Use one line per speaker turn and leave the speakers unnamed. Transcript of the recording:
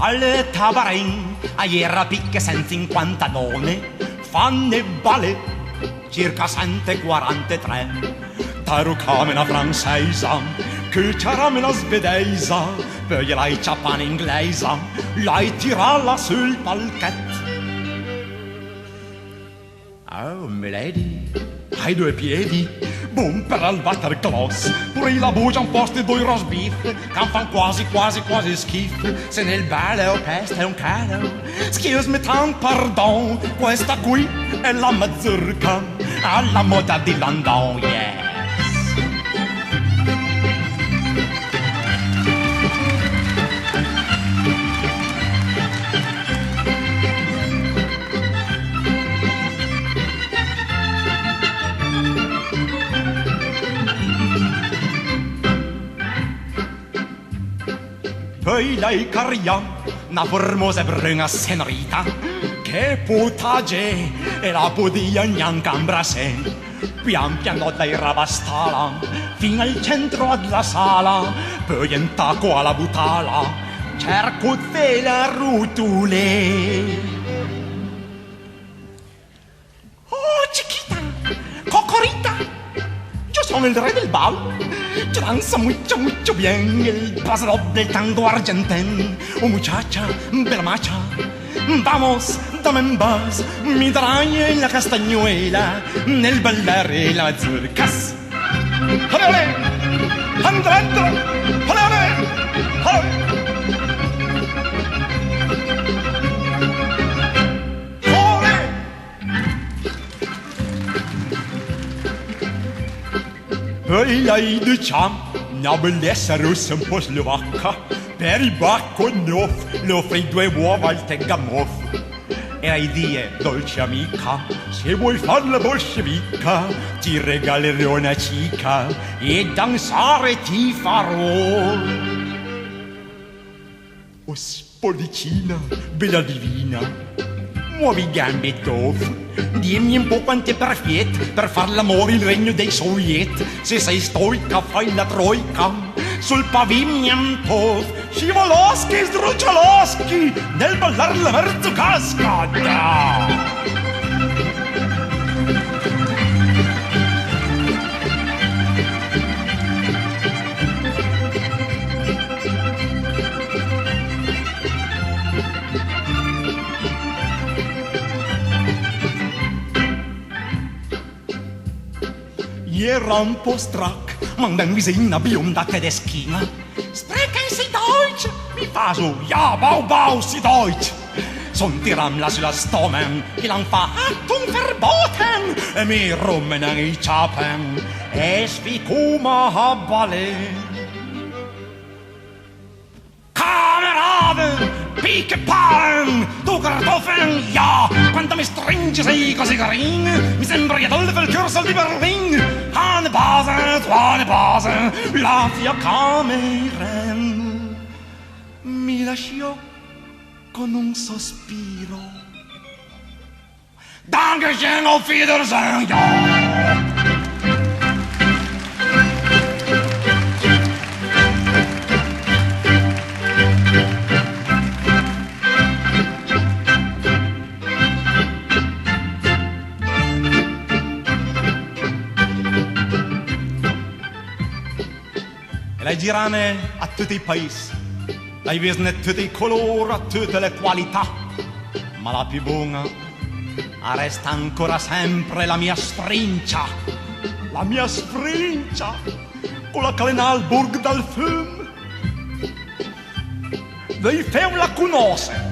Al Tabarin, a Ierra Picche 159, fanne ballet, circa 143. Tarucamena francesa, che caramela svedesa, poi lei ciapana inglese, lei tirala sul palchet. Oh, milady, hai due piedi, boom per al waterclass, pure la bugia un posto e due roast beef, che fan quasi schifo, se nel ballo questo è un caro. Excuse me tant pardon, questa qui è la mazurka, alla moda di London, yeah. Poi lei caria, una formosa bruna senorita, che potage e la podia neanche imbrassare. Pian piano lei rabastala, fino al centro della sala, poi in tacco alla butala, cerco te la rutule. Oh, chiquita, cocorita, io sono il re del ballo. Yo danza mucho bien el paso del tango argentino. Oh muchacha, bella macha, vamos, dame un buzz, mi darai la castagnuela nel ballare la mazurkas. Ole, ole, andra, andra, ole, ole, ole. Poi lei diciamo, una bellezza rossa un po' slovacca, per il bacco nof, le offri 2 uova al tegamof. E lei die, dolce amica, se vuoi farla bolscevica, ti regalerò una cica e danzare ti farò. Oh spolicina, bella divina, muovi gambe tof. Dimmi un po' quanti perfetti per far l'amore il regno dei soviet. Se sei stoica fai la troica sul pavimento. Scivoloschi, sdruccioloschi nel ballar la merzocasca. Era un po' strack, manda in visina bionda tedeschina. Sprechen Sie Deutsch, mi fa so, ja, bau, bau, Sie Deutsch. Son die Rammler sulla Stommen, die lang Verachtung verboten. E mi rummenen i Chapen, es wie Kuma Habale. Kameraden, Picke-Pallen, tu Kartoffeln, ja, quanto mi stringi sei così carino, mi sembra che Adolfo il Cursal di Berlino. Eine Base, eine Base, la fiaccameren mi lasciò con un sospiro. Dankeschön, auf Wiedersehen, ja. Lei girane a tutti i paesi, lei visne tutti i colori, a tutte le qualità, ma la più buona resta ancora sempre la mia sfrincia, con la Kalenalburg dal film. Lei feu la conosce,